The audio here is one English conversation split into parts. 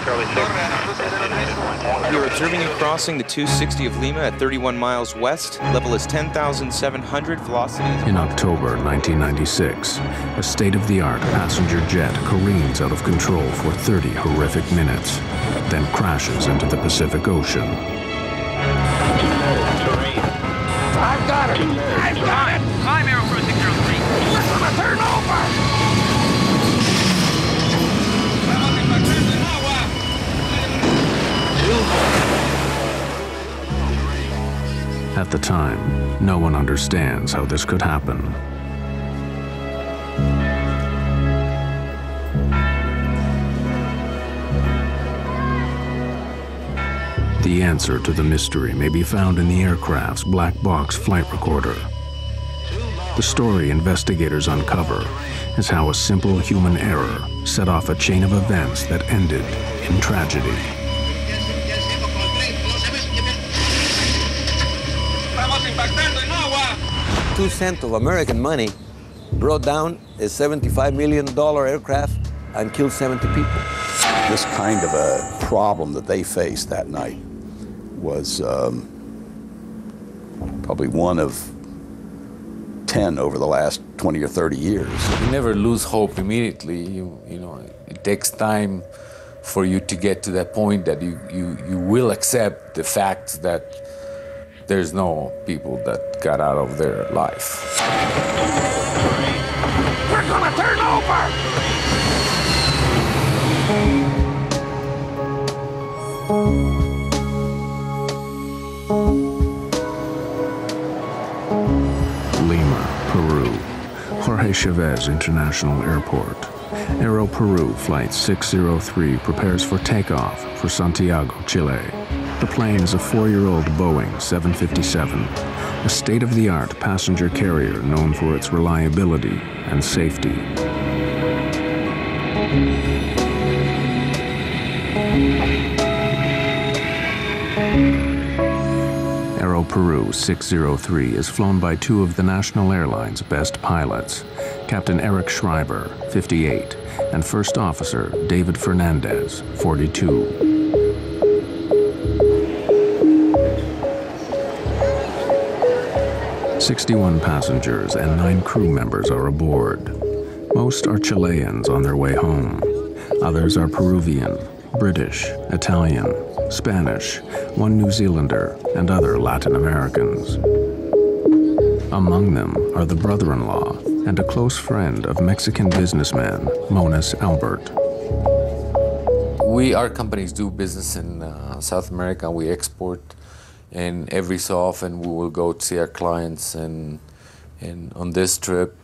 We are observing you crossing the 260 of Lima at 31 miles west. Level is 10,700, velocity is... In October 1996, a state-of-the-art passenger jet careens out of control for 30 horrific minutes, then crashes into the Pacific Ocean. I've got it! I've got it! Climb Aeroperú 603. Listen, turn over! At the time, no one understands how this could happen. The answer to the mystery may be found in the aircraft's black box flight recorder. The story investigators uncover is how a simple human error set off a chain of events that ended in tragedy. $0.02 of American money brought down a $75 million aircraft and killed 70 people. This kind of a problem that they faced that night was probably one of 10 over the last 20 or 30 years. You never lose hope immediately. You know, it takes time for you to get to that point that you will accept the fact that there's no people that got out of their life. We're gonna turn over! Lima, Peru. Jorge Chavez International Airport. Aeroperú Flight 603 prepares for takeoff for Santiago, Chile. The plane is a 4-year-old Boeing 757, a state-of-the-art passenger carrier known for its reliability and safety. Aeroperú 603 is flown by two of the national airline's best pilots, Captain Eric Schreiber, 58, and First Officer David Fernandez, 42. 61 passengers and 9 crew members are aboard. Most are Chileans on their way home. Others are Peruvian, British, Italian, Spanish, one New Zealander, and other Latin Americans. Among them are the brother-in-law and a close friend of Mexican businessman Moniz Albert. Our companies do business in South America. We export. And every so often we will go to see our clients. And on this trip,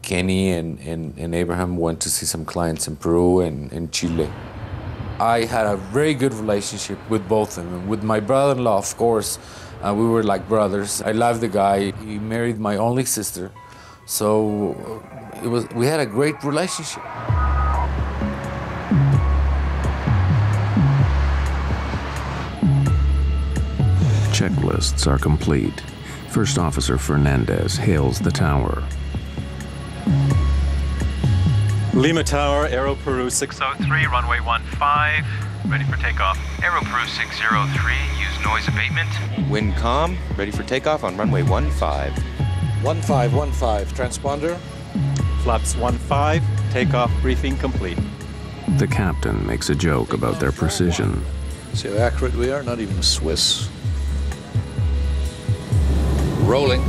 Kenny and Abraham went to see some clients in Peru and in Chile. I had a very good relationship with both of them. With my brother-in-law, of course, we were like brothers. I love the guy. He married my only sister. So we had a great relationship. Checklists are complete. First Officer Fernandez hails the tower. Lima Tower, Aeroperú 603, runway 15, ready for takeoff. Aeroperú 603, use noise abatement. Wind calm, ready for takeoff on runway 15. 1515, transponder. Flaps 15, takeoff briefing complete. The captain makes a joke about their precision. See how accurate we are? Not even a Swiss. Rolling.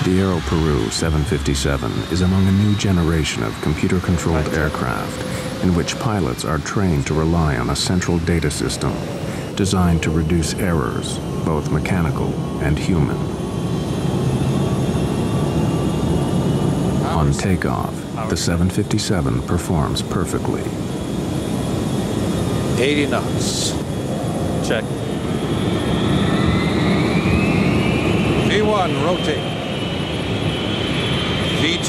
The Aeroperú 757 is among a new generation of computer-controlled aircraft in which pilots are trained to rely on a central data system designed to reduce errors, both mechanical and human. On takeoff, the 757 performs perfectly. 80 knots. Check. V1, rotate. V2.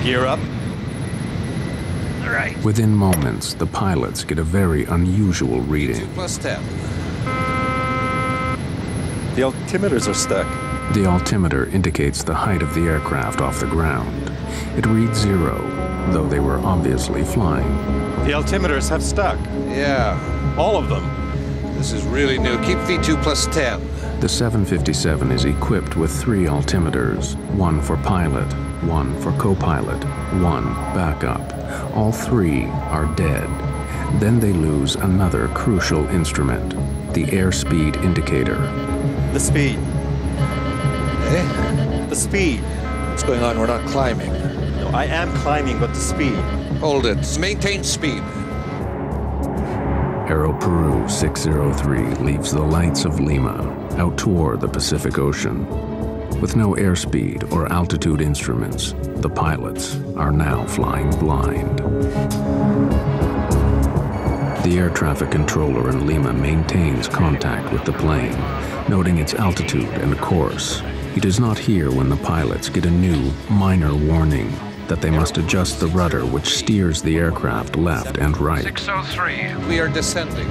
Gear up. right. Within moments, the pilots get a very unusual reading. 2+10. The altimeters are stuck. The altimeter indicates the height of the aircraft off the ground. It reads 0, though they were obviously flying. The altimeters have stuck. Yeah, All of them. this is really new. Keep V2 plus 10. The 757 is equipped with 3 altimeters, 1 for pilot, 1 for co-pilot, 1 backup. All 3 are dead. Then they lose another crucial instrument, the airspeed indicator. The speed. Eh? The speed. What's going on? We're not climbing. No, I am climbing, but the speed. Hold it. Maintain speed. Aeroperú 603 leaves the lights of Lima out toward the Pacific Ocean. With no airspeed or altitude instruments, the pilots are now flying blind. The air traffic controller in Lima maintains contact with the plane, noting its altitude and course. He does not hear when the pilots get a new, minor warning that they must adjust the rudder which steers the aircraft left and right. 603. We are descending.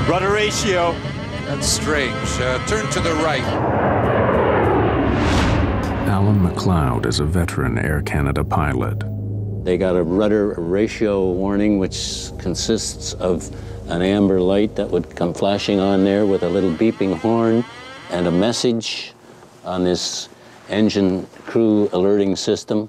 Rudder ratio. That's strange. Turn to the right. Alan McLeod is a veteran Air Canada pilot. They got a rudder ratio warning, which consists of an amber light that would come flashing on there with a little beeping horn and a message on this engine crew alerting system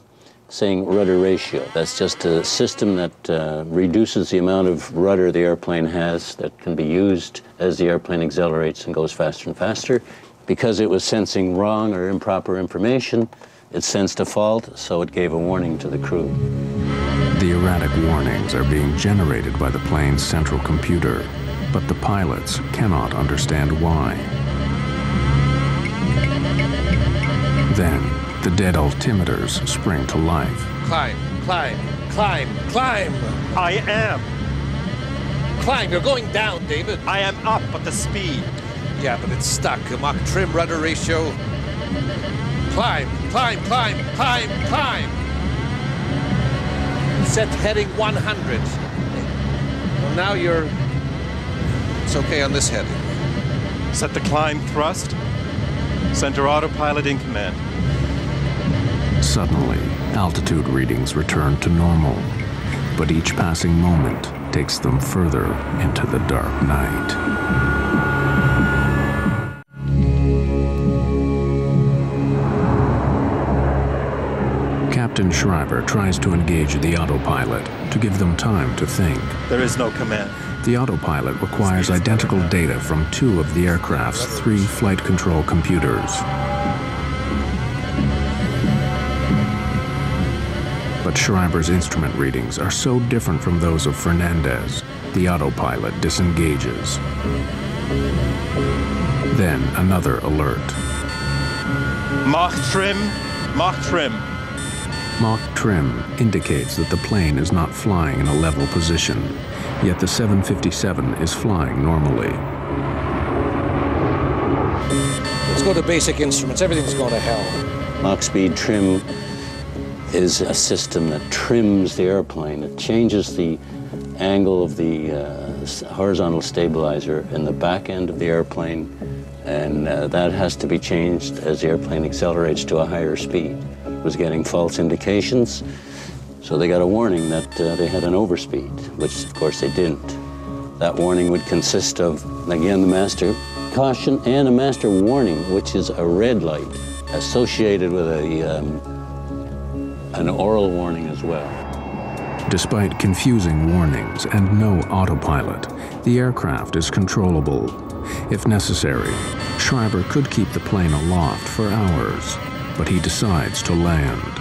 saying rudder ratio. That's just a system that reduces the amount of rudder the airplane has that can be used as the airplane accelerates and goes faster and faster. Because it was sensing wrong or improper information, it sensed a fault, so it gave a warning to the crew. The erratic warnings are being generated by the plane's central computer, but the pilots cannot understand why. Then, the dead altimeters spring to life. Climb, climb, climb, climb. I am. Climb. You're going down, David. I am up, but the speed. Yeah, but it's stuck. Mach trim, rudder ratio. Climb, climb, climb, climb, climb. Set heading 100. Well, now you're... It's okay on this heading. Set the climb thrust. Center autopilot in command. Suddenly, altitude readings return to normal, but each passing moment takes them further into the dark night. Captain Schreiber tries to engage the autopilot to give them time to think. There is no command. The autopilot requires identical data from 2 of the aircraft's 3 flight control computers. But Schreiber's instrument readings are so different from those of Fernandez, the autopilot disengages. Then another alert. Mach trim, Mach trim. Mach trim indicates that the plane is not flying in a level position, yet the 757 is flying normally. Let's go to basic instruments. Everything's going to hell. Mach speed trim is a system that trims the airplane. It changes the angle of the horizontal stabilizer in the back end of the airplane, and that has to be changed as the airplane accelerates to a higher speed. It was getting false indications, so they got a warning that they had an overspeed, which of course they didn't. That warning would consist of, again, the master caution and a master warning, which is a red light associated with an oral warning as well. Despite confusing warnings and no autopilot, the aircraft is controllable. If necessary, Schreiber could keep the plane aloft for hours, but he decides to land.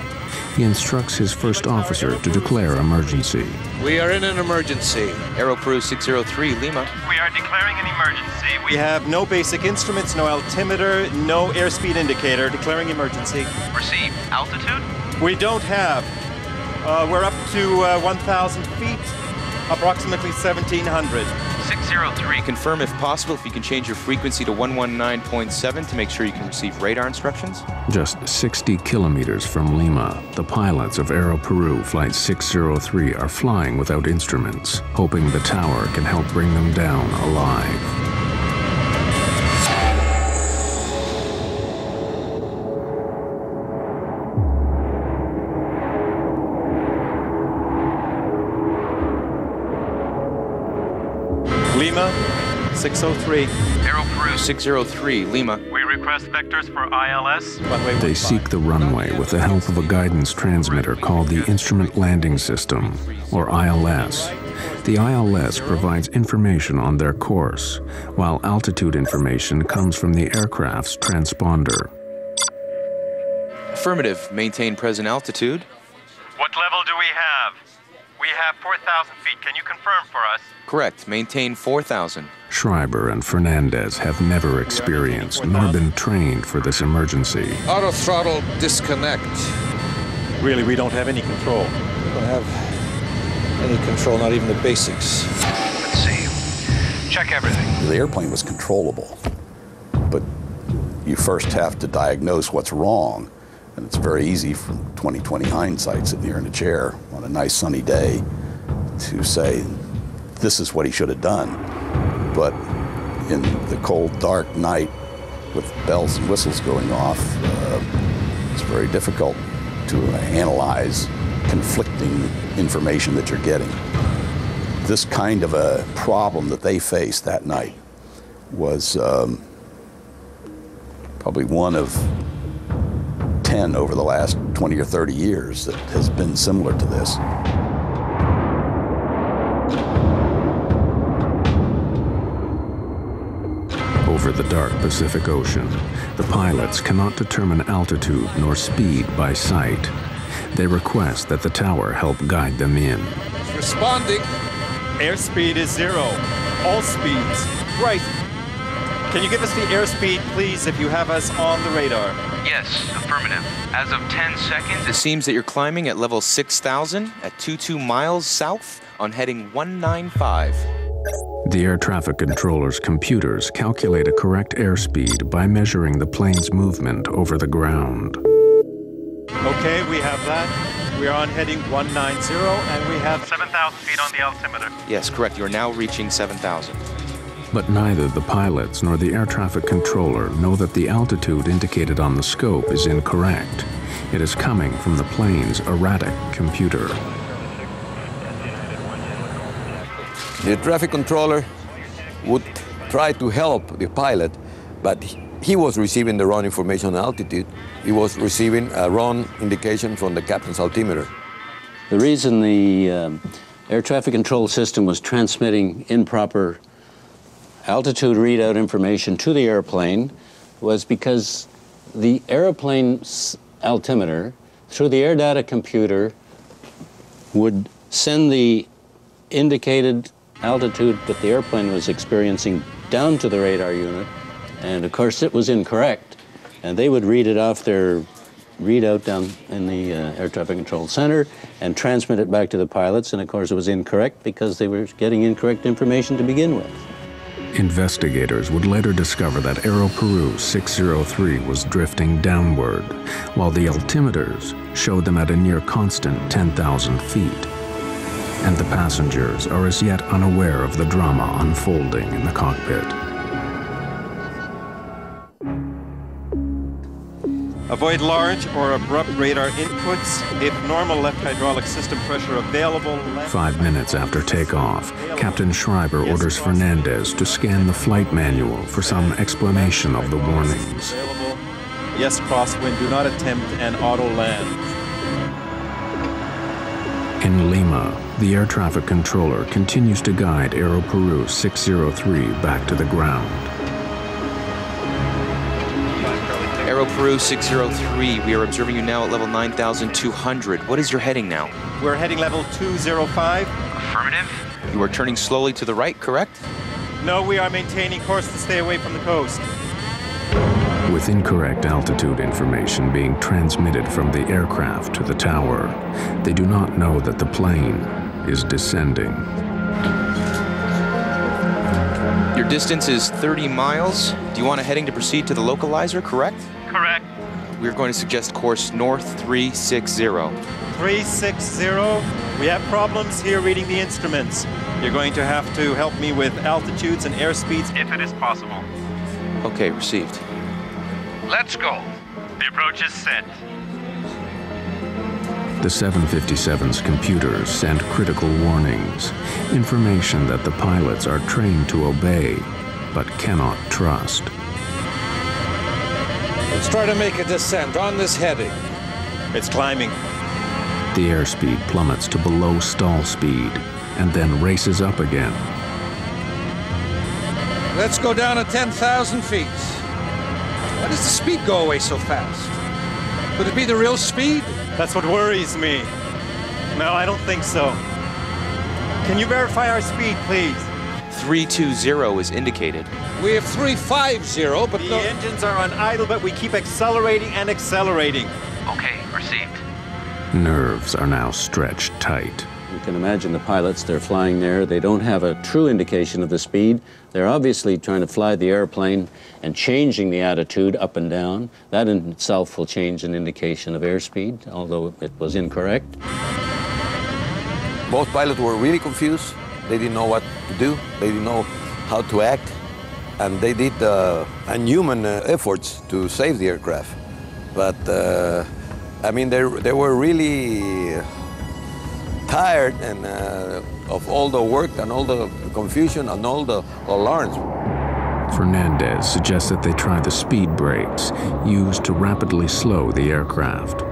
He instructs his first officer to declare emergency. We are in an emergency. Aeroperú 603, Lima. We are declaring an emergency. We have no basic instruments, no altimeter, no airspeed indicator. Declaring emergency. Receive. Altitude? We don't have. We're up to 1,000 feet, approximately 1,700. 603, 603. Confirm if possible if you can change your frequency to 119.7 to make sure you can receive radar instructions. Just 60 kilometers from Lima, the pilots of Aeroperú Flight 603 are flying without instruments, hoping the tower can help bring them down alive. Lima, 603. Aeroperú 603, Lima. We request vectors for ILS. Runway They 15. seek the runway with the help of a guidance transmitter called the Instrument Landing System, or ILS. The ILS provides information on their course, while altitude information comes from the aircraft's transponder. Affirmative. Maintain present altitude. What level do we have? We have 4,000 feet. Can you confirm for us? Correct. Maintain 4,000. Schreiber and Fernandez have never experienced nor been trained for this emergency. Auto throttle disconnect. Really, we don't have any control. We don't have any control, not even the basics. Let's see. Check everything. The airplane was controllable, but you first have to diagnose what's wrong. And it's very easy from 20/20 hindsight, sitting here in a chair on a nice sunny day, to say, this is what he should have done. But in the cold, dark night with bells and whistles going off, it's very difficult to analyze conflicting information that you're getting. This kind of a problem that they faced that night was probably one of 10 over the last 20 or 30 years that has been similar to this. Over the dark Pacific Ocean, the pilots cannot determine altitude nor speed by sight. They request that the tower help guide them in. Responding. Airspeed is 0. All speeds. Right. Can you give us the airspeed, please, if you have us on the radar? Yes, affirmative. As of 10 seconds, It seems that you're climbing at level 6,000 at 22 miles south on heading 195. The air traffic controller's computers calculate a correct airspeed by measuring the plane's movement over the ground. Okay, we have that. We are on heading 190, and we have 7,000 feet on the altimeter. Yes, correct. You're now reaching 7,000. But neither the pilots nor the air traffic controller know that the altitude indicated on the scope is incorrect. It is coming from the plane's erratic computer. The traffic controller would try to help the pilot, but he was receiving the wrong information on altitude. He was receiving a wrong indication from the captain's altimeter. The reason the air traffic control system was transmitting improper altitude readout information to the airplane was because the airplane's altimeter, through the air data computer, would send the indicated altitude that the airplane was experiencing down to the radar unit, and of course it was incorrect, and they would read it off their readout down in the air traffic control center and transmit it back to the pilots, and of course it was incorrect because they were getting incorrect information to begin with. Investigators would later discover that Aeroperú 603 was drifting downward, while the altimeters showed them at a near constant 10,000 feet. And the passengers are as yet unaware of the drama unfolding in the cockpit. Avoid large or abrupt radar inputs. If normal left hydraulic system pressure available... 5 minutes after takeoff, Captain Schreiber orders Fernandez to scan the flight manual for some explanation of the warnings. Yes, crosswind. Do not attempt an auto land. In Lima, the air traffic controller continues to guide Aeroperú 603 back to the ground. Aeroperú 603, we are observing you now at level 9,200. What is your heading now? We're heading level 205. Affirmative. You are turning slowly to the right, correct? No, we are maintaining course to stay away from the coast. With incorrect altitude information being transmitted from the aircraft to the tower, they do not know that the plane is descending. Your distance is 30 miles. Do you want a heading to proceed to the localizer, correct? Correct. We're going to suggest course north 360. 360. We have problems here reading the instruments. You're going to have to help me with altitudes and airspeeds If it is possible. Okay, received. Let's go. The approach is set. The 757's computers send critical warnings, information that the pilots are trained to obey, but cannot trust. Let's try to make a descent on this heading. It's climbing. The airspeed plummets to below stall speed and then races up again. Let's go down to 10,000 feet. Why does the speed go away so fast? Could it be the real speed? That's what worries me. No, I don't think so. Can you verify our speed, please? 320 is indicated. We have 350, but The engines are on idle, but we keep accelerating and accelerating. Okay, received. Nerves are now stretched tight. You can imagine the pilots, they're flying there. They don't have a true indication of the speed. They're obviously trying to fly the airplane and changing the attitude up and down. That in itself will change an indication of airspeed, although it was incorrect. Both pilots were really confused. They didn't know what to do. They didn't know how to act. And they did unhuman efforts to save the aircraft. But, I mean, they were really tired and of all the work and all the confusion and all the alarms. Fernandez suggests that they try the speed brakes used to rapidly slow the aircraft.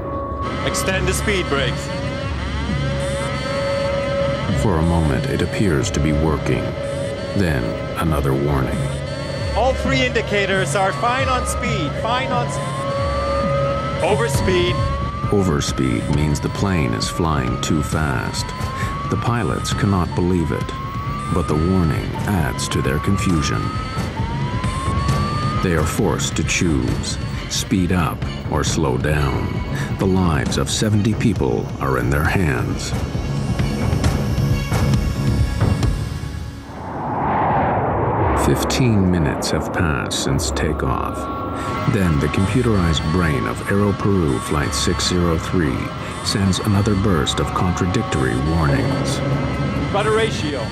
Extend the speed brakes. For a moment, it appears to be working. Then, another warning. All three indicators are fine on speed, fine on overspeed. Overspeed means the plane is flying too fast. The pilots cannot believe it, but the warning adds to their confusion. They are forced to choose, speed up or slow down. The lives of 70 people are in their hands. "15 minutes have passed since takeoff. Then the computerized brain of Aeroperú Flight 603 sends another burst of contradictory warnings. Rudder ratio.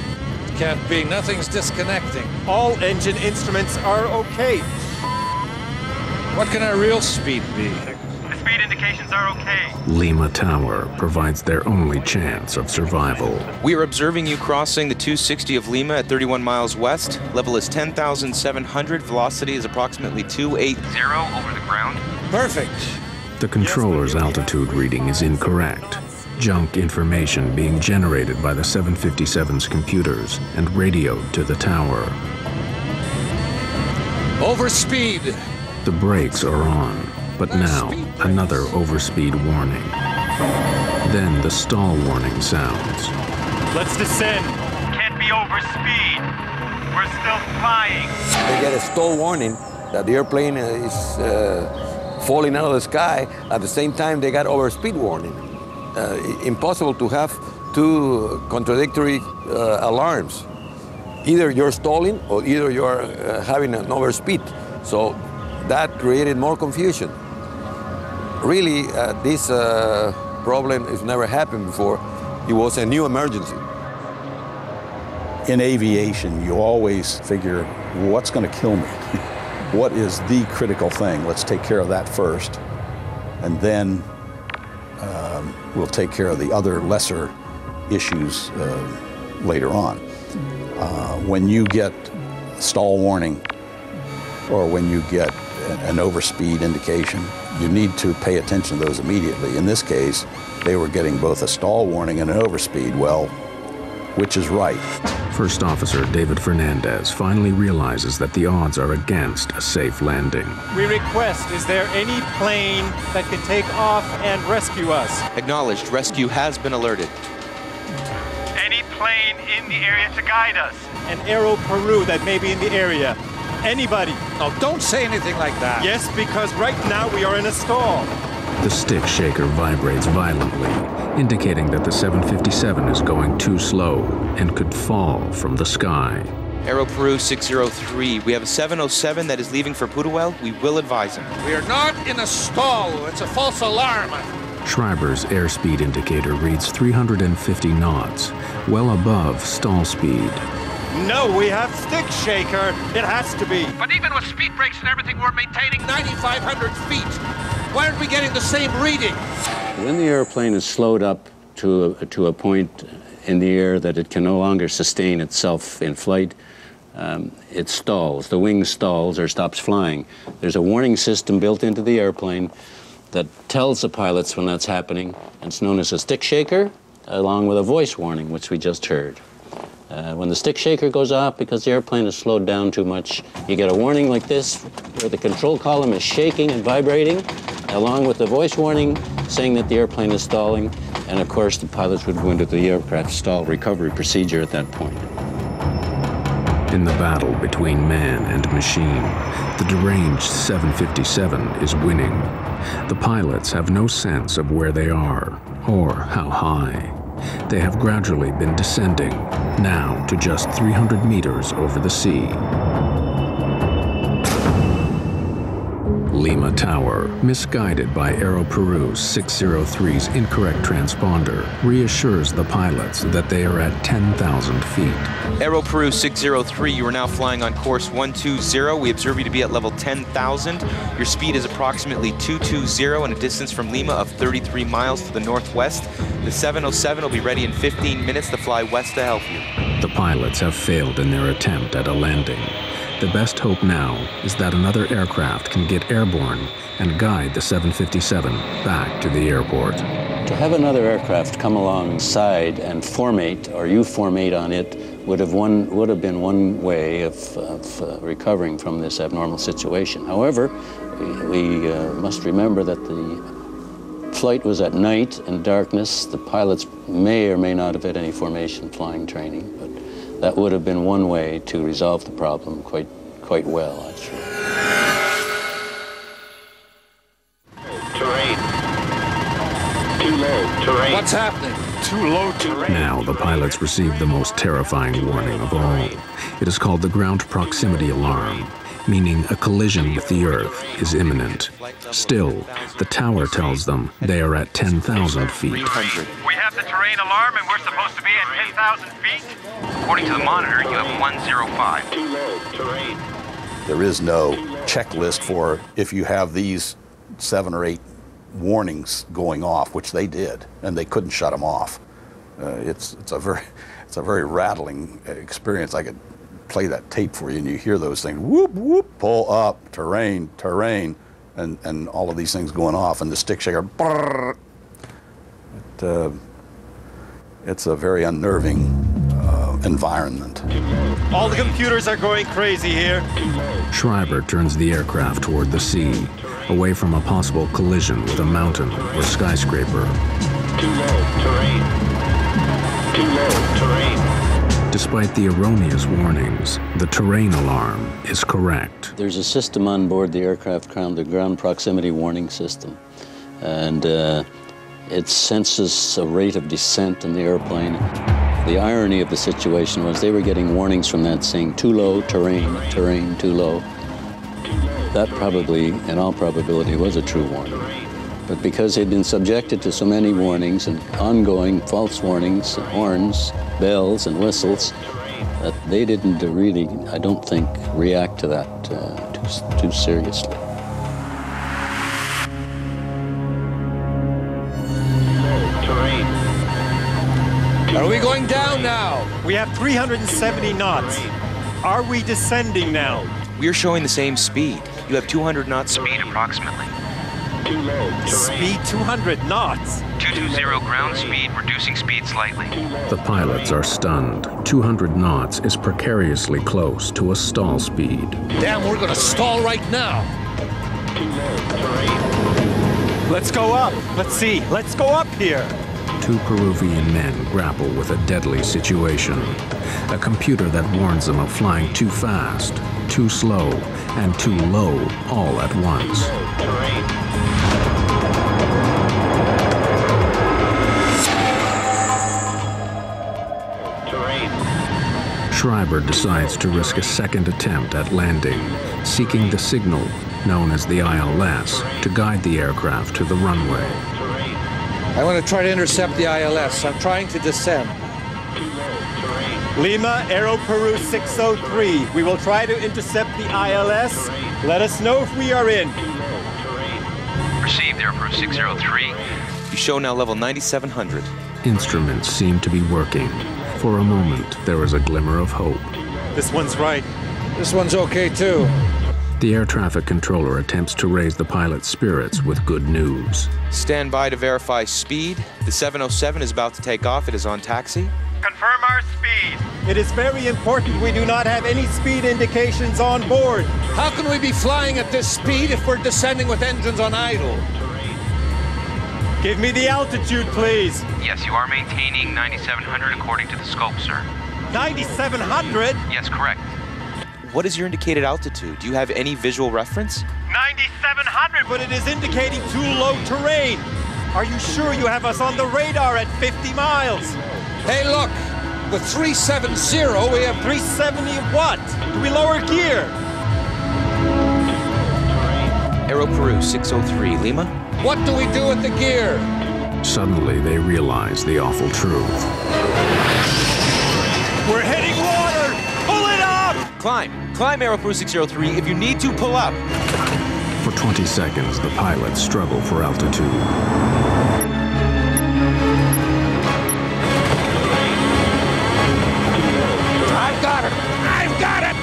can't be. Nothing's disconnecting. All engine instruments are okay. What can our real speed be? The speed indications are okay. Lima Tower provides their only chance of survival. We are observing you crossing the 260 of Lima at 31 miles west. Level is 10,700. Velocity is approximately 280 over the ground. Perfect. The controller's altitude reading is incorrect. Junk information being generated by the 757's computers and radioed to the tower. Overspeed. The brakes are on, but now another overspeed warning. Then the stall warning sounds. Let's descend. Can't be overspeed. We're still flying. They get a stall warning that the airplane is falling out of the sky. At the same time, they got overspeed warning. Impossible to have two contradictory alarms. Either you're stalling or either you're having an overspeed. So that created more confusion. Really, this problem has never happened before. It was a new emergency. In aviation, you always figure, what's going to kill me? What is the critical thing? Let's take care of that first, and then we'll take care of the other lesser issues later on. When you get stall warning or when you get an overspeed indication, you need to pay attention to those immediately. In this case, they were getting both a stall warning and an overspeed. Well, which is right? First Officer David Fernandez finally realizes that the odds are against a safe landing. We request, is there any plane that can take off and rescue us? Acknowledged. Rescue has been alerted. Any plane in the area to guide us? An Aeroperú that may be in the area. Anybody. No, don't say anything like that. Yes, because right now we are in a stall. The stick shaker vibrates violently, indicating that the 757 is going too slow and could fall from the sky. Aeroperú 603, we have a 707 that is leaving for Putuel. We will advise him. We are not in a stall. It's a false alarm. Schreiber's airspeed indicator reads 350 knots, well above stall speed. No, we have stick shaker. It has to be. But even with speed brakes and everything, we're maintaining 9,500 feet. Why aren't we getting the same reading? When the airplane is slowed up to a point in the air that it can no longer sustain itself in flight, it stalls. The wing stalls or stops flying. There's a warning system built into the airplane that tells the pilots when that's happening. It's known as a stick shaker, along with a voice warning, which we just heard. When the stick shaker goes off because the airplane is slowed down too much, you get a warning like this, where the control column is shaking and vibrating, along with the voice warning saying that the airplane is stalling. And of course, the pilots would go into the aircraft stall recovery procedure at that point. In the battle between man and machine, the deranged 757 is winning. The pilots have no sense of where they are or how high. They have gradually been descending, now to just 300 meters over the sea. Lima Tower, misguided by Aeroperú 603's incorrect transponder, reassures the pilots that they are at 10,000 feet. Aeroperú 603, you are now flying on course 120. We observe you to be at level 10,000. Your speed is approximately 220 and a distance from Lima of 33 miles to the northwest. The 707 will be ready in 15 minutes to fly west to help you. The pilots have failed in their attempt at a landing. The best hope now is that another aircraft can get airborne and guide the 757 back to the airport. To have another aircraft come alongside and formate, or you formate on it, would have been one way of recovering from this abnormal situation. However, we must remember that the flight was at night and darkness. The pilots may or may not have had any formation flying training, but that would have been one way to resolve the problem quite well, actually. Terrain. Too low. Terrain. What's happening? Too low terrain. Now the pilots receive the most terrifying warning of all. It is called the ground proximity alarm, meaning a collision with the Earth is imminent. Still, the tower tells them they are at 10,000 feet. We have the terrain alarm and we're supposed to be at 10,000 feet? According to the monitor, you have 105. Too low. Terrain. There is no checklist for if you have these 7 or 8 warnings going off, which they did, and they couldn't shut them off. It's a very rattling experience. I could play that tape for you, and you hear those things: whoop whoop, pull up, terrain, terrain, and all of these things going off, and the stick shaker. Brrr. It's a very unnerving environment. All the computers are going crazy here. Schreiber turns the aircraft toward the sea, away from a possible collision with a mountain or skyscraper. Too low. Terrain. Too low. Terrain. Despite the erroneous warnings, the terrain alarm is correct. There's a system on board the aircraft, the ground proximity warning system, and it senses a rate of descent in the airplane. The irony of the situation was they were getting warnings from that saying too low, terrain, terrain, too low. That probably, in all probability, was a true warning. But because they'd been subjected to so many warnings and ongoing false warnings, and horns, bells, and whistles, that they didn't really, I don't think, react to that too seriously. Are we going down now? We have 370 knots. Are we descending now? We are showing the same speed. You have 200 knots speed approximately. Too low. Terrain. Speed 200 knots. 220 ground speed, reducing speed slightly. The pilots are stunned. 200 knots is precariously close to a stall speed. Damn, we're gonna stall right now. Too low. Terrain. Let's go up. Let's see. Let's go up here. 2 Peruvian men grapple with a deadly situation. A computer that warns them of flying too fast, too slow, and too low all at once. Schreiber decides to risk a second attempt at landing, seeking the signal, known as the ILS, to guide the aircraft to the runway. I want to try to intercept the ILS. I'm trying to descend. Lima, Aeroperú 603. We will try to intercept the ILS. Let us know if we are in. Received, Aeroperú 603. You show now level 9700. Instruments seem to be working. For a moment, there is a glimmer of hope. This one's right. This one's okay, too. The air traffic controller attempts to raise the pilot's spirits with good news. Stand by to verify speed. The 707 is about to take off. It is on taxi. Confirm our speed. It is very important we do not have any speed indications on board. How can we be flying at this speed if we're descending with engines on idle? Give me the altitude, please. Yes, you are maintaining 9700 according to the scope, sir. 9,700? Yes, correct. What is your indicated altitude? Do you have any visual reference? 9,700, but it is indicating too low terrain. Are you sure you have us on the radar at 50 miles? Hey, look, the 370, we have 370 what? Do we lower gear? Aeroperú 603, Lima. What do we do with the gear? Suddenly, they realize the awful truth. We're hitting water! Pull it up! Climb Aeroperú 603. If you need to, pull up. For 20 seconds, the pilots struggle for altitude. I've got it! I've got it!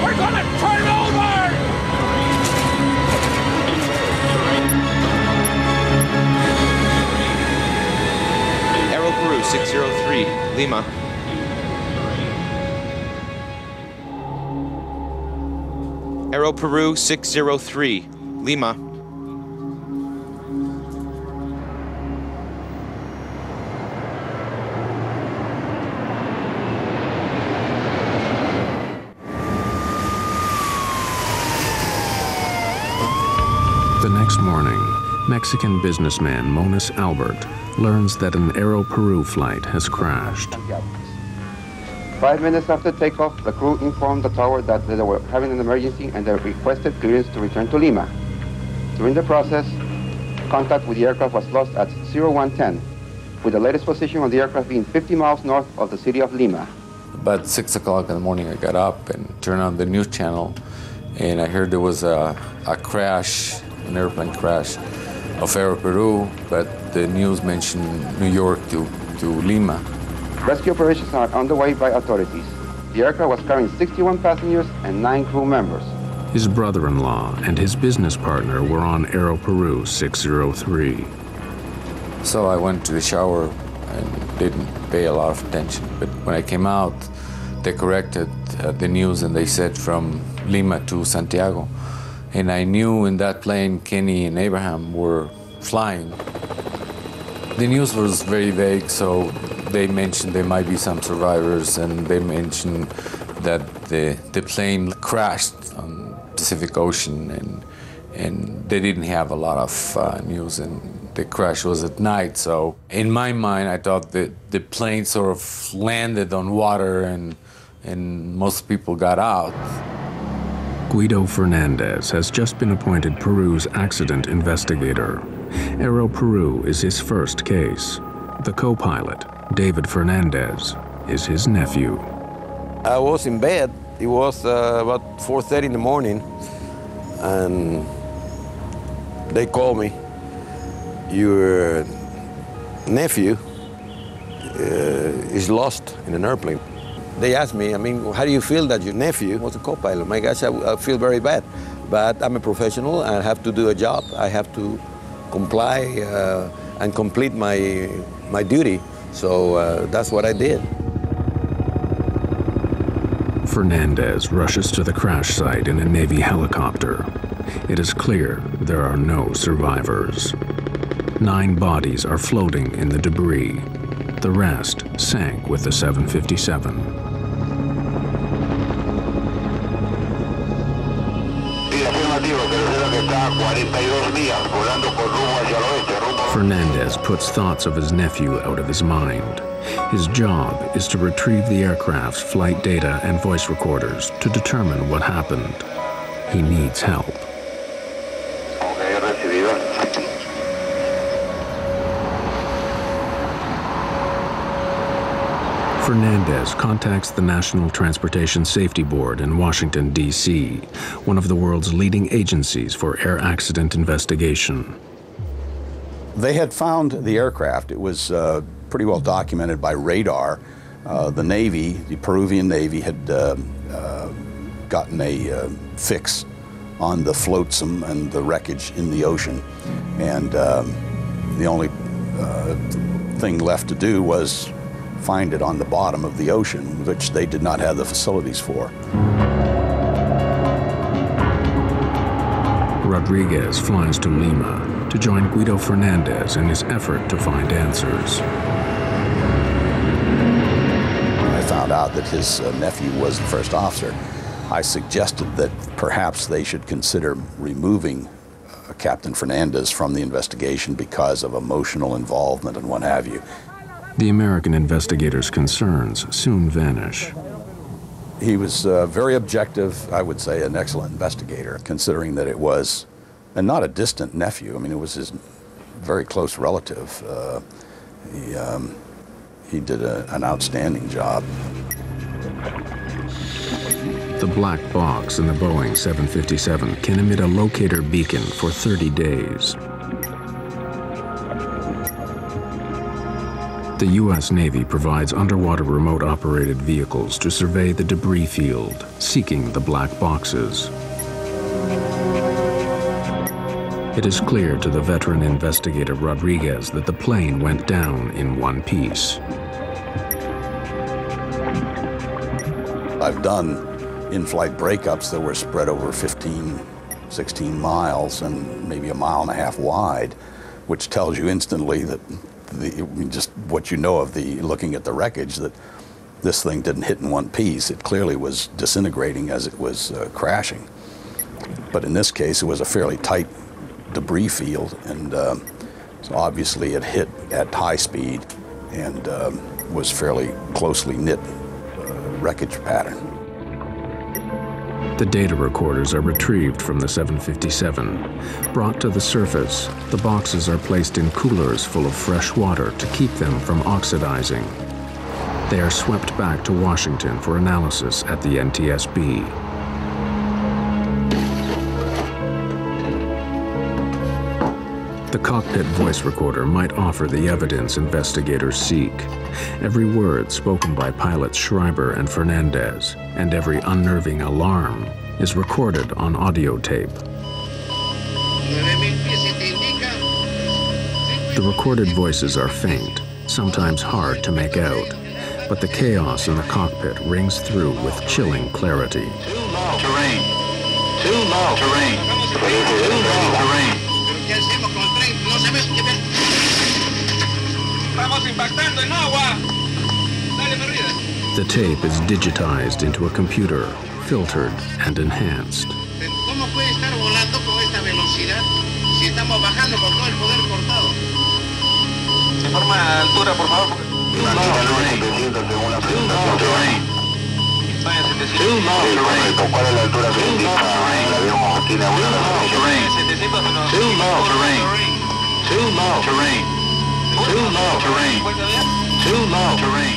We're gonna turn over! Aeroperú 603, Lima. Aeroperú 603, Lima. The next morning, Mexican businessman Monas Albert learns that an Aeroperú flight has crashed. 5 minutes after takeoff, the crew informed the tower that they were having an emergency and they requested clearance to return to Lima. During the process, contact with the aircraft was lost at 0110, with the latest position of the aircraft being 50 miles north of the city of Lima. About 6 o'clock in the morning, I got up and turned on the news channel, and I heard there was a crash, an airplane crash of Aeroperú, but the news mentioned New York to Lima. Rescue operations are underway by authorities. The aircraft was carrying 61 passengers and 9 crew members. His brother-in-law and his business partner were on Aeroperú 603. So I went to the shower and didn't pay a lot of attention. But when I came out, they corrected the news and they said from Lima to Santiago. And I knew in that plane Kenny and Abraham were flying. The news was very vague, so they mentioned there might be some survivors, and they mentioned that the plane crashed on Pacific Ocean, and they didn't have a lot of news, and the crash was at night. So in my mind, I thought that the plane sort of landed on water, and most people got out. Guido Fernandez has just been appointed Peru's accident investigator. Aeroperú is his first case. The co-pilot, David Fernandez, is his nephew. I was in bed. It was about 4:30 in the morning, and they called me. Your nephew is lost in an airplane. They asked me, how do you feel that your nephew was a co-pilot? My gosh, I feel very bad. But I'm a professional. I have to do a job. I have to comply and complete my duty. So that's what I did. Fernandez rushes to the crash site in a Navy helicopter. It is clear there are no survivors. 9 bodies are floating in the debris. The rest sank with the 757. Sí, afirmativo, tercera que está a 42 millas, volando con rumbo hacia el oeste, rumbo Fernandez puts thoughts of his nephew out of his mind. His job is to retrieve the aircraft's flight data and voice recorders to determine what happened. He needs help. Fernandez contacts the National Transportation Safety Board in Washington, D.C., one of the world's leading agencies for air accident investigation. They had found the aircraft. It was pretty well documented by radar. The Navy, the Peruvian Navy, had gotten a fix on the flotsam and the wreckage in the ocean. And the only thing left to do was find it on the bottom of the ocean, which they did not have the facilities for. Rodriguez flies to Lima to join Guido Fernandez in his effort to find answers. I found out that his nephew was the first officer. I suggested that perhaps they should consider removing Captain Fernandez from the investigation because of emotional involvement and what have you. The American investigator's concerns soon vanish. He was very objective, I would say an excellent investigator, considering that it was, and not a distant nephew, I mean, it was his very close relative. He did an outstanding job. The black box in the Boeing 757 can emit a locator beacon for 30 days. The U.S. Navy provides underwater remote-operated vehicles to survey the debris field, seeking the black boxes. It is clear to the veteran investigator Rodriguez that the plane went down in one piece. I've done in-flight breakups that were spread over 15, 16 miles and maybe a mile and a half wide, which tells you instantly that just what you know of looking at the wreckage, that this thing didn't hit in one piece. It clearly was disintegrating as it was crashing. But in this case, it was a fairly tight debris field, and so obviously it hit at high speed and was fairly closely knit wreckage pattern. The data recorders are retrieved from the 757. Brought to the surface, the boxes are placed in coolers full of fresh water to keep them from oxidizing. They are swept back to Washington for analysis at the NTSB. The cockpit voice recorder might offer the evidence investigators seek. Every word spoken by pilots Schreiber and Fernandez, and every unnerving alarm, is recorded on audio tape. The recorded voices are faint, sometimes hard to make out, but the chaos in the cockpit rings through with chilling clarity. Too low terrain. Too low terrain. Too low terrain. The tape is digitized into a computer, filtered and enhanced.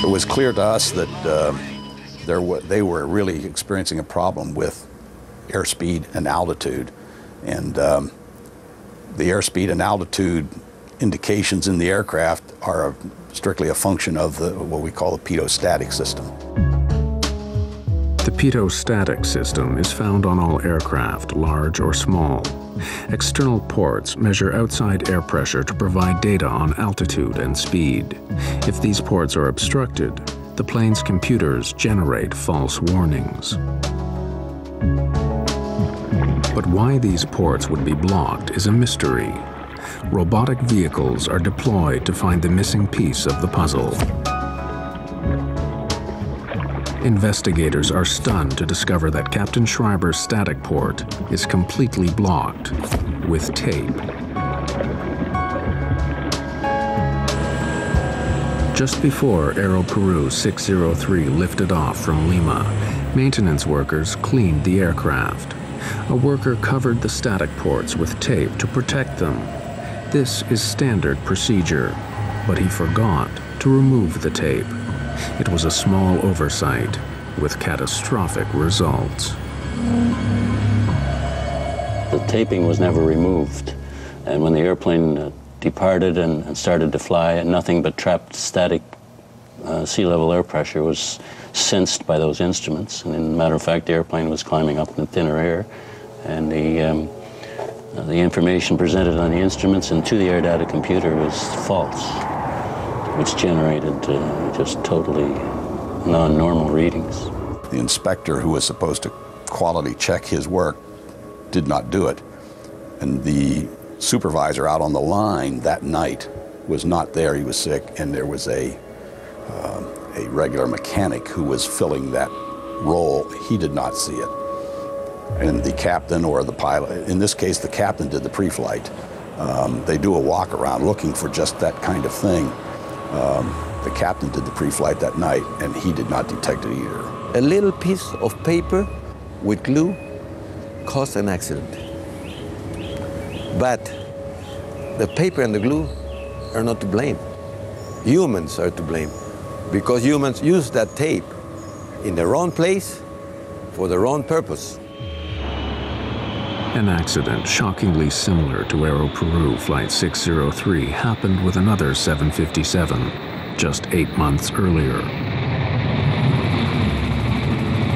It was clear to us that they were really experiencing a problem with airspeed and altitude, and the airspeed and altitude indications in the aircraft are strictly a function of what we call the pitot-static system. The pitot-static system is found on all aircraft, large or small. External ports measure outside air pressure to provide data on altitude and speed. If these ports are obstructed, the plane's computers generate false warnings. But why these ports would be blocked is a mystery. Robotic vehicles are deployed to find the missing piece of the puzzle. Investigators are stunned to discover that Captain Schreiber's static port is completely blocked with tape. Just before Aeroperú 603 lifted off from Lima, maintenance workers cleaned the aircraft. A worker covered the static ports with tape to protect them. This is standard procedure, but he forgot to remove the tape. It was a small oversight with catastrophic results. The taping was never removed, and when the airplane departed and started to fly, nothing but trapped static sea level air pressure was sensed by those instruments. And in matter of fact, the airplane was climbing up in thinner air, and the information presented on the instruments and to the air data computer was false, which generated just totally non-normal readings. The inspector who was supposed to quality check his work did not do it, and the supervisor out on the line that night was not there. He was sick, and there was a regular mechanic who was filling that role. He did not see it. And the captain or the pilot, in this case the captain, did the pre-flight. They do a walk around looking for just that kind of thing. The captain did the pre-flight that night, and he did not detect it either. A little piece of paper with glue caused an accident. But the paper and the glue are not to blame. Humans are to blame, because humans use that tape in the wrong place for the wrong purpose. An accident shockingly similar to Aeroperú Flight 603 happened with another 757 just 8 months earlier.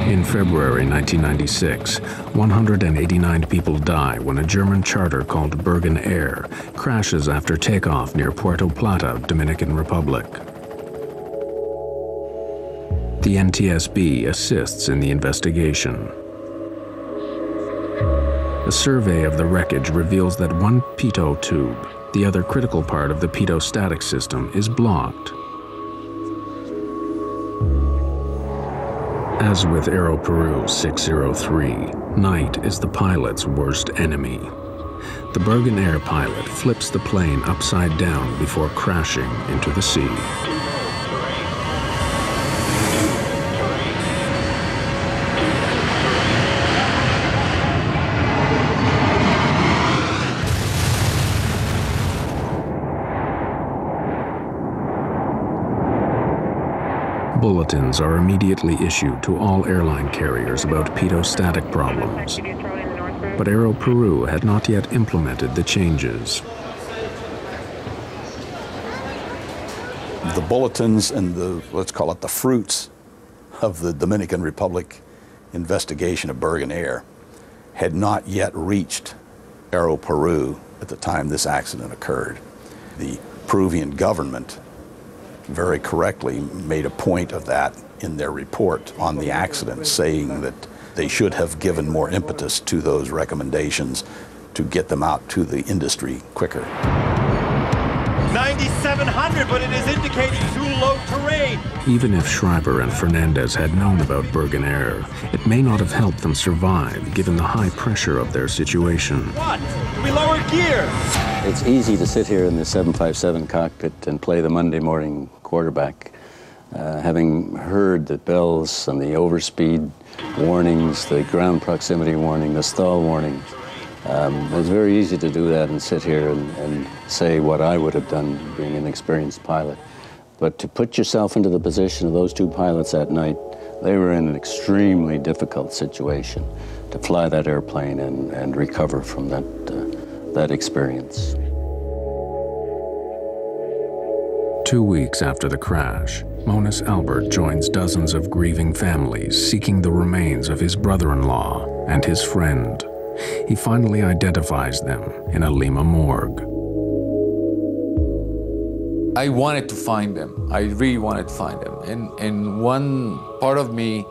In February 1996, 189 people die when a German charter called Bergen Air crashes after takeoff near Puerto Plata, Dominican Republic. The NTSB assists in the investigation. A survey of the wreckage reveals that one pitot tube, the other critical part of the pitot-static system, is blocked. As with Aeroperú 603, night is the pilot's worst enemy. The Bergen Air pilot flips the plane upside down before crashing into the sea. Bulletins are immediately issued to all airline carriers about pitot-static problems. But Aeroperú had not yet implemented the changes. The bulletins and the, let's call it the fruits of the Dominican Republic investigation of Bergen Air had not yet reached Aeroperú at the time this accident occurred. The Peruvian government very correctly made a point of that in their report on the accident, saying that they should have given more impetus to those recommendations to get them out to the industry quicker. 9,700, but it is indicating too low terrain. Even if Schreiber and Fernandez had known about Bergen Air, it may not have helped them survive given the high pressure of their situation. What? We lower gear. It's easy to sit here in the 757 cockpit and play the Monday morning quarterback, having heard the bells and the overspeed warnings, the ground proximity warning, the stall warnings. It's very easy to do that and sit here and say what I would have done being an experienced pilot. But to put yourself into the position of those two pilots that night, they were in an extremely difficult situation to fly that airplane and recover from that experience. 2 weeks after the crash, Moniz Albert joins dozens of grieving families seeking the remains of his brother-in-law and his friend. He finally identifies them in a Lima morgue. I wanted to find them. I really wanted to find them. And one part of me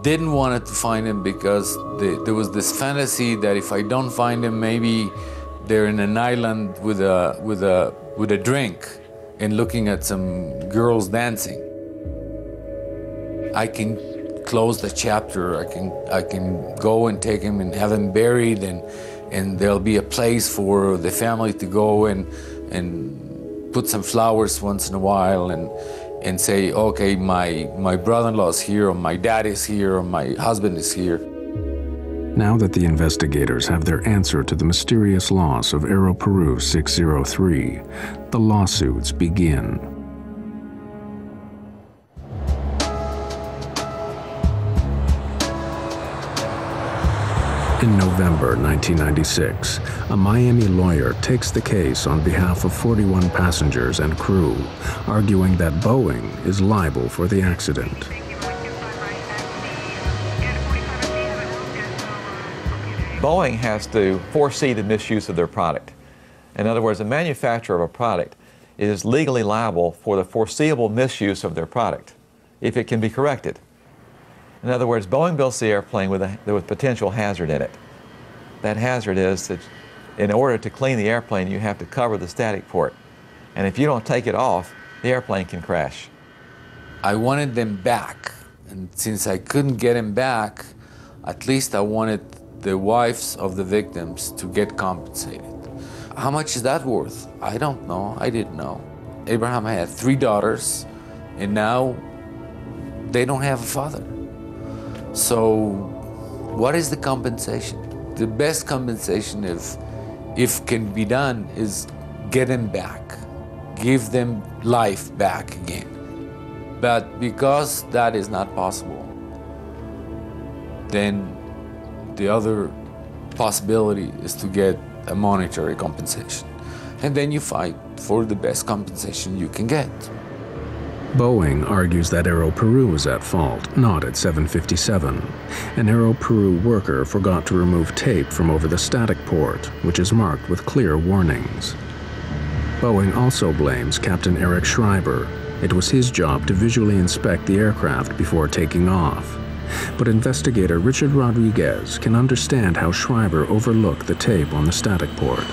didn't want to find them because there was this fantasy that if I don't find them, maybe they're in an island with a drink and looking at some girls dancing. I can close the chapter. I can go and take him and have him buried, and there'll be a place for the family to go and put some flowers once in a while and say, okay, my brother-in-law is here, or my dad is here, or my husband is here. Now that the investigators have their answer to the mysterious loss of Aeroperú 603, the lawsuits begin. In November 1996, a Miami lawyer takes the case on behalf of 41 passengers and crew, arguing that Boeing is liable for the accident. Boeing has to foresee the misuse of their product. In other words, a manufacturer of a product is legally liable for the foreseeable misuse of their product if it can be corrected. In other words, Boeing builds the airplane with potential hazard in it. That hazard is that in order to clean the airplane, you have to cover the static port. And if you don't take it off, the airplane can crash. I wanted them back. And since I couldn't get them back, at least I wanted the wives of the victims to get compensated. How much is that worth? I don't know. I didn't know. Abraham had 3 daughters, and now they don't have a father. So what is the compensation? The best compensation, if can be done, is get them back. Give them life back again. But because that is not possible, then the other possibility is to get a monetary compensation. And then you fight for the best compensation you can get. Boeing argues that Aeroperú was at fault, not at 757. An Aeroperú worker forgot to remove tape from over the static port, which is marked with clear warnings. Boeing also blames Captain Eric Schreiber. It was his job to visually inspect the aircraft before taking off. But investigator Richard Rodriguez can understand how Schreiber overlooked the tape on the static port.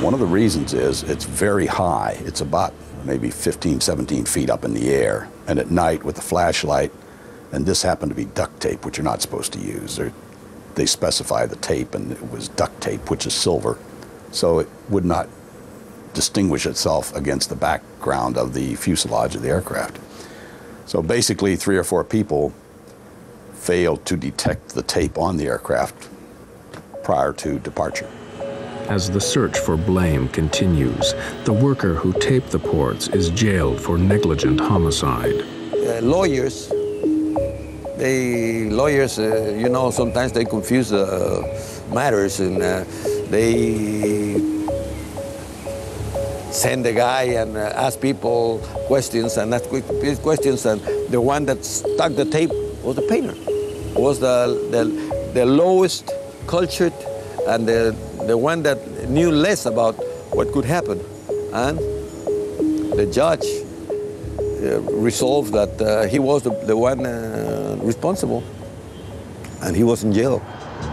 One of the reasons is it's very high. It's about maybe 15, 17 feet up in the air. And at night with a flashlight, and this happened to be duct tape, which you're not supposed to use. They specify the tape, and it was duct tape, which is silver. So it would not distinguish itself against the background of the fuselage of the aircraft. So basically 3 or 4 people failed to detect the tape on the aircraft prior to departure. As the search for blame continues, the worker who taped the ports is jailed for negligent homicide. Lawyers, you know, sometimes they confuse matters, and they send a guy and ask people questions and ask questions, and the one that stuck the tape was the painter. Was the lowest cultured and the one that knew less about what could happen. And the judge resolved that he was the one responsible, and he was in jail.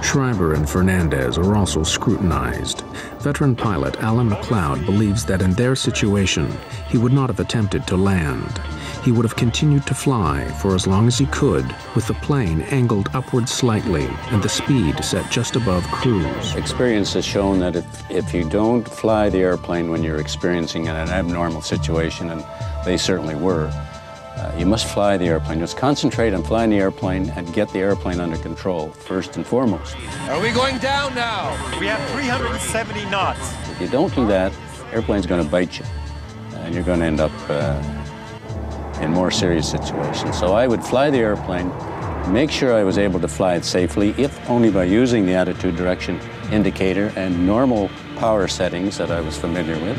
Schreiber and Fernandez are also scrutinized. Veteran pilot Alan McLeod believes that in their situation, he would not have attempted to land. He would have continued to fly for as long as he could, with the plane angled upward slightly and the speed set just above cruise. Experience has shown that if you don't fly the airplane when you're experiencing an abnormal situation, and they certainly were, you must fly the airplane. Just concentrate on flying the airplane and get the airplane under control, first and foremost. Are we going down now? We have 370 knots. If you don't do that, the airplane's going to bite you, and you're going to end up in more serious situations. So I would fly the airplane, make sure I was able to fly it safely, if only by using the attitude direction indicator and normal power settings that I was familiar with,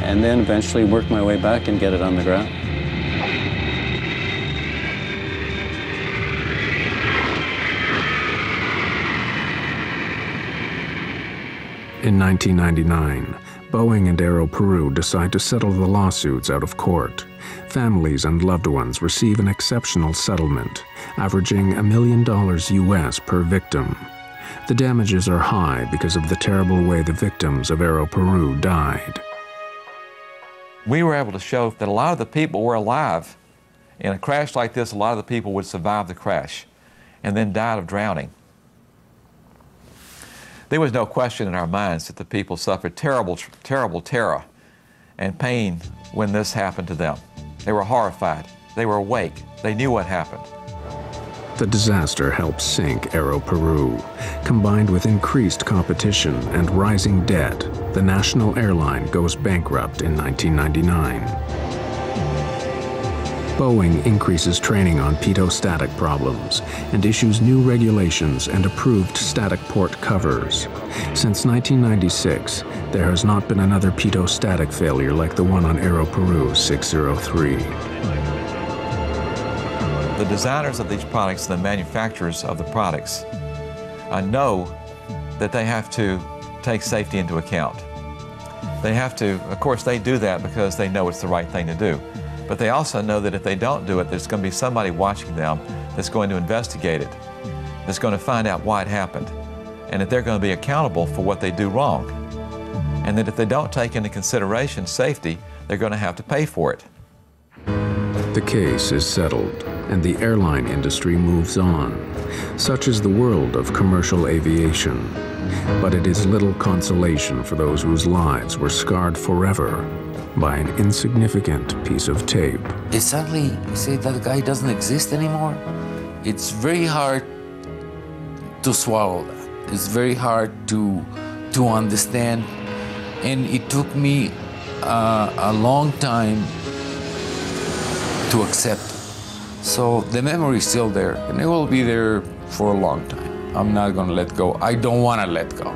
and then eventually work my way back and get it on the ground. In 1999, Boeing and Aeroperú decide to settle the lawsuits out of court. Families and loved ones receive an exceptional settlement, averaging $1 million US per victim. The damages are high because of the terrible way the victims of Aeroperú died. We were able to show that a lot of the people were alive. In a crash like this, a lot of the people would survive the crash and then died of drowning. There was no question in our minds that the people suffered terrible, terrible terror and pain when this happened to them. They were horrified. They were awake. They knew what happened. The disaster helped sink Aeroperú. Combined with increased competition and rising debt, the national airline goes bankrupt in 1999. Boeing increases training on pitot-static problems and issues new regulations and approved static port covers. Since 1996, there has not been another pitot-static failure like the one on Aeroperú 603. The designers of these products, the manufacturers of the products, know that they have to take safety into account. They have to, of course, they do that because they know it's the right thing to do. But they also know that if they don't do it, there's going to be somebody watching them that's going to investigate it, that's going to find out why it happened, and that they're going to be accountable for what they do wrong. And that if they don't take into consideration safety, they're going to have to pay for it. The case is settled, and the airline industry moves on. Such is the world of commercial aviation. But it is little consolation for those whose lives were scarred forever by an insignificant piece of tape. They suddenly say that guy doesn't exist anymore. It's very hard to swallow that. It's very hard to understand. And it took me a long time to accept it. So the memory is still there, and it will be there for a long time. I'm not gonna let go. I don't wanna let go.